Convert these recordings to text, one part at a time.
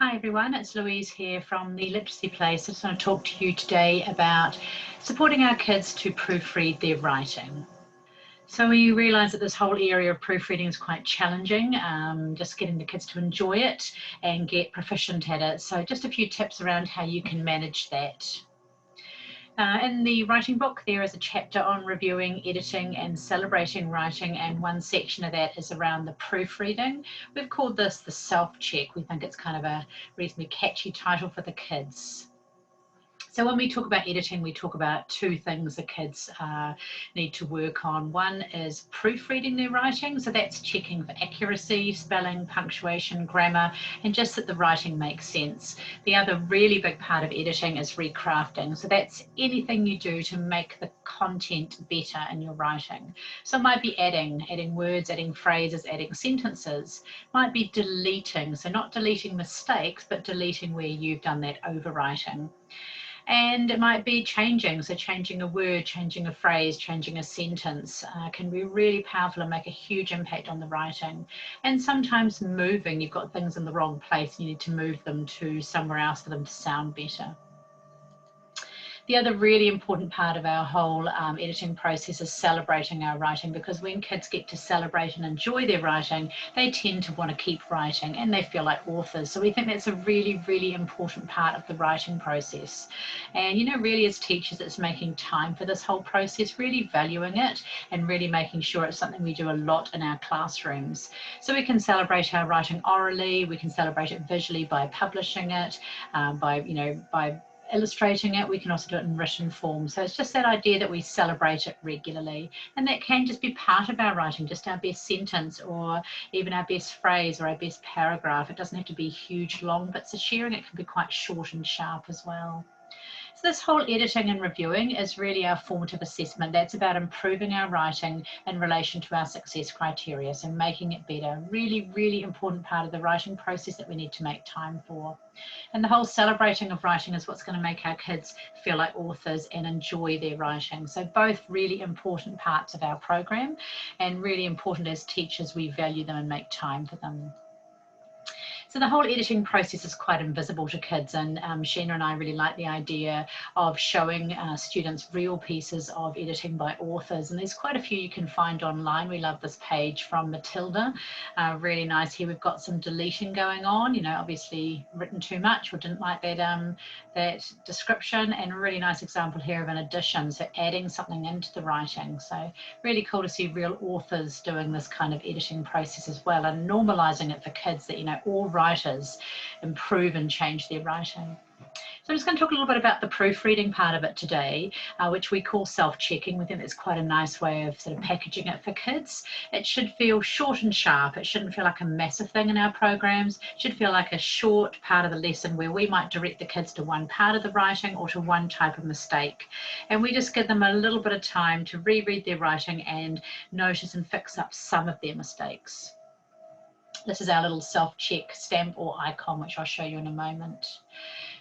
Hi everyone, it's Louise here from the Literacy Place. I just want to talk to you today about supporting our kids to proofread their writing. So we realise that this whole area of proofreading is quite challenging, just getting the kids to enjoy it and get proficient at it. So just a few tips around how you can manage that. In the writing book, there is a chapter on reviewing, editing and celebrating writing, and one section of that is around the proofreading. We've called this the Selfcheck. We think it's kind of a reasonably catchy title for the kids. So when we talk about editing, we talk about two things the kids need to work on. One is proofreading their writing, so that's checking for accuracy, spelling, punctuation, grammar, and just that the writing makes sense. The other really big part of editing is recrafting, so that's anything you do to make the content better in your writing. So it might be adding words, adding phrases, adding sentences. It might be deleting, so not deleting mistakes, but deleting where you've done that overwriting. And it might be changing, so changing a word, changing a phrase, changing a sentence can be really powerful and make a huge impact on the writing. And sometimes moving, you've got things in the wrong place, you need to move them to somewhere else for them to sound better. The other really important part of our whole editing process is celebrating our writing, because when kids get to celebrate and enjoy their writing, they tend to want to keep writing and they feel like authors. So we think that's a really, really important part of the writing process. And, you know, really as teachers, it's making time for this whole process, really valuing it and really making sure it's something we do a lot in our classrooms. So we can celebrate our writing orally, we can celebrate it visually by publishing it, by illustrating it. We can also do it in written form. So it's just that idea that we celebrate it regularly, and that can just be part of our writing, just our best sentence or even our best phrase or our best paragraph. It doesn't have to be huge long bits of sharing, it can be quite short and sharp as well. So this whole editing and reviewing is really our formative assessment. That's about improving our writing in relation to our success criteria, so making it better. Really, really important part of the writing process that we need to make time for. And the whole celebrating of writing is what's going to make our kids feel like authors and enjoy their writing. So both really important parts of our program, and really important as teachers we value them and make time for them. So the whole editing process is quite invisible to kids, and Sheena and I really like the idea of showing students real pieces of editing by authors, and there's quite a few you can find online. We love this page from Matilda, really nice. Here we've got some deleting going on, you know, obviously written too much or didn't like that description, and a really nice example here of an addition, so adding something into the writing. So really cool to see real authors doing this kind of editing process as well, and normalizing it for kids that, you know, all writers improve and change their writing. So I'm just going to talk a little bit about the proofreading part of it today, which we call self-checking. We think that's quite a nice way of sort of packaging it for kids. It should feel short and sharp. It shouldn't feel like a massive thing in our programs. It should feel like a short part of the lesson where we might direct the kids to one part of the writing or to one type of mistake. And we just give them a little bit of time to reread their writing and notice and fix up some of their mistakes. This is our little self-check stamp or icon, which I'll show you in a moment.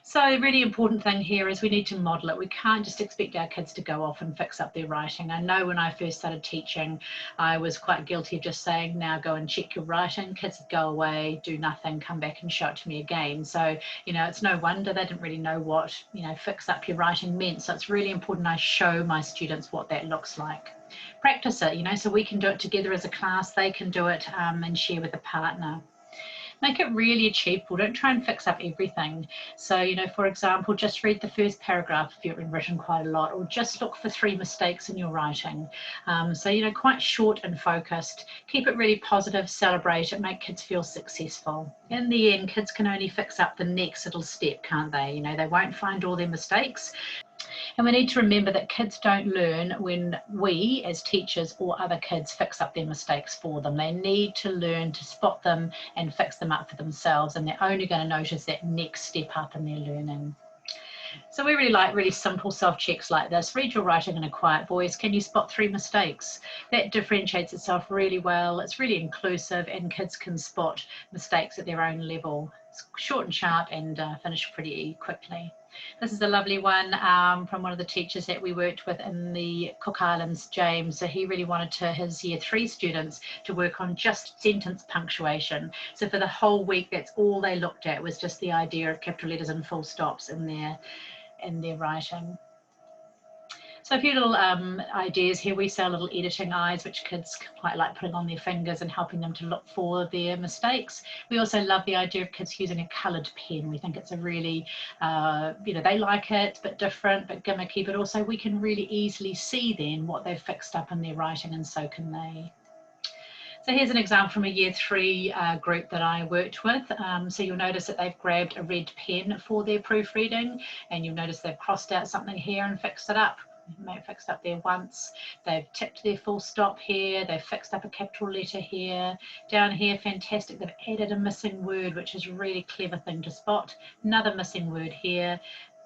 So a really important thing here is we need to model it. We can't just expect our kids to go off and fix up their writing. I know when I first started teaching, I was quite guilty of just saying, now go and check your writing. Kids would go away, do nothing, come back and show it to me again. So, you know, it's no wonder they didn't really know what, you know, fix up your writing meant. So it's really important I show my students what that looks like. Practice it, you know, so we can do it together as a class, they can do it and share with a partner. Make it really achievable. Don't try and fix up everything. So, you know, for example, just read the first paragraph if you've written quite a lot, or just look for 3 mistakes in your writing. So, you know, quite short and focused. Keep it really positive, celebrate it, make kids feel successful. In the end, kids can only fix up the next little step, can't they? You know, they won't find all their mistakes. And we need to remember that kids don't learn when we as teachers or other kids fix up their mistakes for them. They need to learn to spot them and fix them up for themselves, and they're only going to notice that next step up in their learning. So we really like really simple self-checks like this. Read your writing in a quiet voice. Can you spot 3 mistakes? That differentiates itself really well. It's really inclusive, and kids can spot mistakes at their own level. It's short and sharp and finish pretty quickly. This is a lovely one from one of the teachers that we worked with in the Cook Islands, James. So he really wanted his Year 3 students to work on just sentence punctuation. So for the whole week, that's all they looked at, was just the idea of capital letters and full stops in their writing. So a few little ideas here. We say little editing eyes, which kids quite like putting on their fingers and helping them to look for their mistakes. We also love the idea of kids using a coloured pen. We think it's a really, they like it, but different, but gimmicky, but also we can really easily see then what they've fixed up in their writing, and so can they. So here's an example from a Year 3 group that I worked with. So you'll notice that they've grabbed a red pen for their proofreading, and you'll notice they've crossed out something here and fixed it up. Fixed up there once. They've tipped their full stop here. They've fixed up a capital letter here. Down here, fantastic. They've added a missing word, which is a really clever thing to spot. Another missing word here.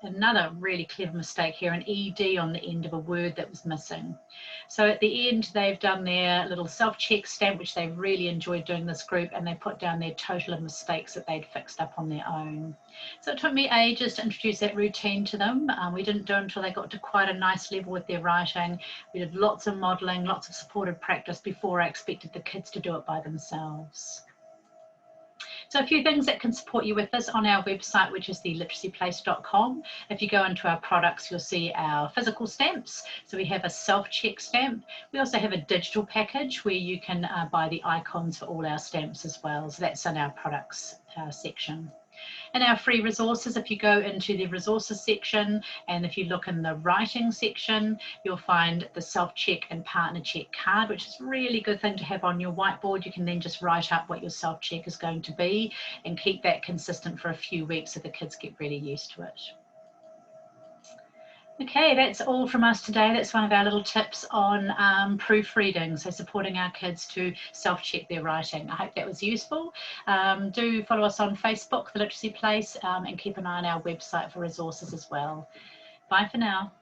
Another really clever mistake here, an ED on the end of a word that was missing. So at the end, they've done their little self-check stamp, which they really enjoyed doing this group, and they put down their total of mistakes that they'd fixed up on their own. So it took me ages to introduce that routine to them. We didn't do it until they got to quite a nice level with their writing. We did lots of modelling, lots of supported practice before I expected the kids to do it by themselves. So a few things that can support you with this on our website, which is the literacyplace.com. If you go into our products, you'll see our physical stamps. So we have a self-check stamp. We also have a digital package where you can buy the icons for all our stamps as well. So that's in our products section. And our free resources, if you go into the resources section and if you look in the writing section, you'll find the self-check and partner check card, which is a really good thing to have on your whiteboard. You can then just write up what your self-check is going to be and keep that consistent for a few weeks so the kids get really used to it. Okay, that's all from us today. That's one of our little tips on proofreading, so supporting our kids to self-check their writing. I hope that was useful. Do follow us on Facebook, The Literacy Place, and keep an eye on our website for resources as well. Bye for now.